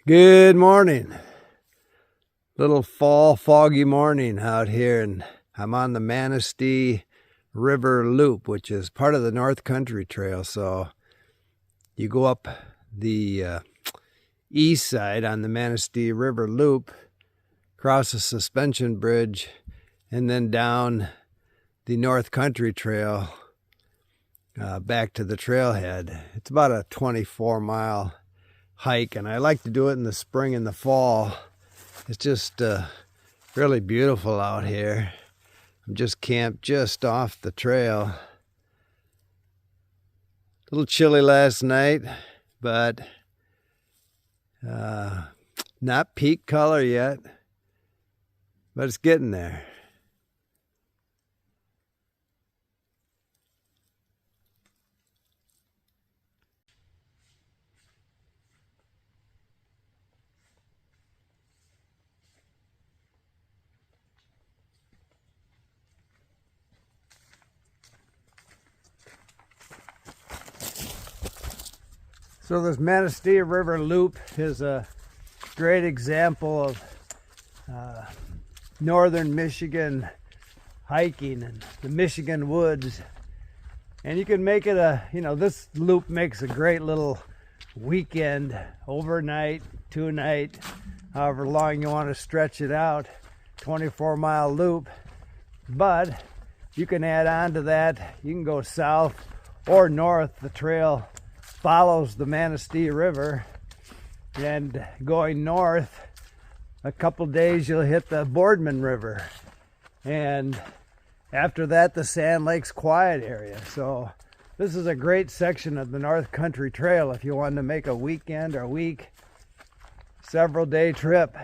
Good morning. Little fall foggy morning out here, and I'm on the Manistee River Loop, which is part of the North Country Trail. So you go up the east side on the Manistee River Loop, cross a suspension bridge, and then down the North Country Trail back to the trailhead. It's about a 24-mile hike, and I like to do it in the spring and the fall. It's just really beautiful out here. I'm just camped just off the trail. A little chilly last night, but not peak color yet, but it's getting there. So this Manistee River Loop is a great example of northern Michigan hiking and the Michigan woods. And you can make it this loop makes a great little weekend, overnight, 2-night, however long you want to stretch it out, 24-mile loop. But you can add on to that. You can go south or north. The trail follows the Manistee River, and going north a couple days you'll hit the Boardman River, and after that the Sand Lakes Quiet area. So this is a great section of the North Country Trail if you want to make a weekend or week, several day trip.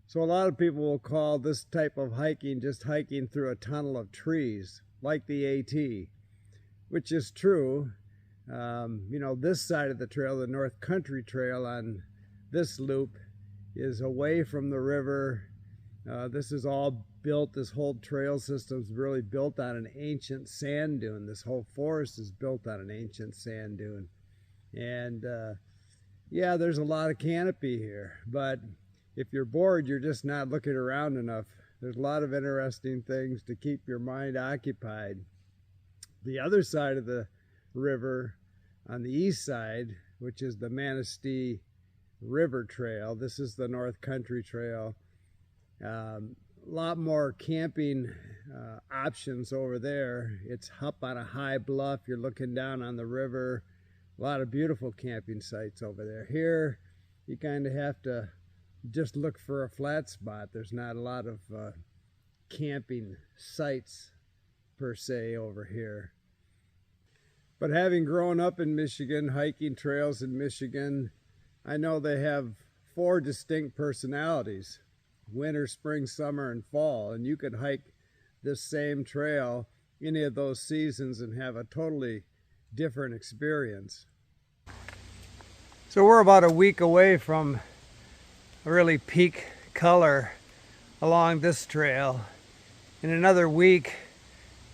So a lot of people will call this type of hiking just hiking through a tunnel of trees like the AT, which is true. This side of the trail, the North Country Trail on this loop, is away from the river. This is all built, this whole trail system is really built on an ancient sand dune. This whole forest is built on an ancient sand dune. And yeah, there's a lot of canopy here, but if you're bored, you're just not looking around enough. There's a lot of interesting things to keep your mind occupied. The other side of the river, on the east side, which is the Manistee River Trail, this is the North Country Trail. A lot more camping options over there. It's up on a high bluff. You're looking down on the river. A lot of beautiful camping sites over there. Here, you kind of have to just look for a flat spot. There's not a lot of camping sites per se over here. But having grown up in Michigan, hiking trails in Michigan, I know they have 4 distinct personalities: winter, spring, summer, and fall. And you could hike this same trail any of those seasons and have a totally different experience. So we're about a week away from a really peak color along this trail. In another week,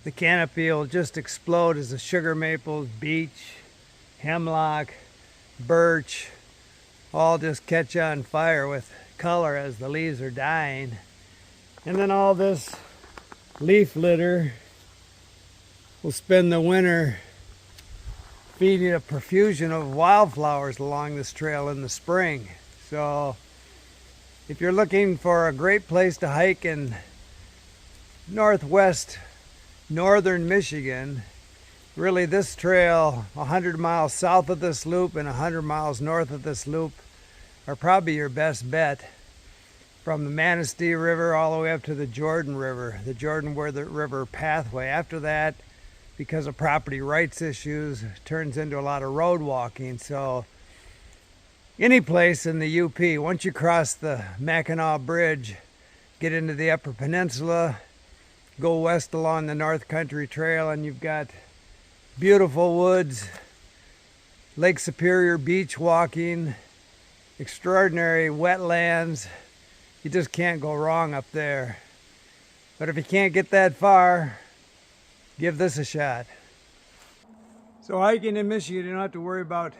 the canopy will just explode as the sugar maples, beech, hemlock, birch all just catch on fire with color as the leaves are dying. And then all this leaf litter will spend the winter feeding a profusion of wildflowers along this trail in the spring. So if you're looking for a great place to hike in northwest northern Michigan, really this trail 100 miles south of this loop and 100 miles north of this loop are probably your best bet. From the Manistee River all the way up to the Jordan River, the Jordan River pathway. After that, because of property rights issues, it turns into a lot of road walking. So any place in the UP, once you cross the Mackinac Bridge, get into the Upper Peninsula, go west along the North Country Trail, and you've got beautiful woods, Lake Superior beach walking, extraordinary wetlands. You just can't go wrong up there. But if you can't get that far, give this a shot. So hiking in Michigan, you don't have to worry about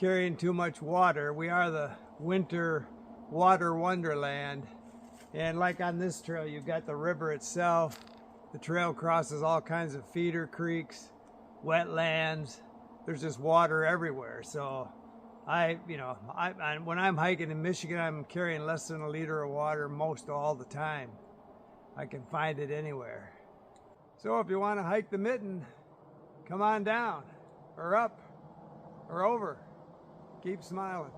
carrying too much water. We are the winter water wonderland. And like on this trail, you've got the river itself. The trail crosses all kinds of feeder creeks, wetlands. There's just water everywhere. So when I'm hiking in Michigan, I'm carrying less than a liter of water most all the time. I can find it anywhere. So if you want to hike the mitten, come on down, or up, or over. Keep smiling.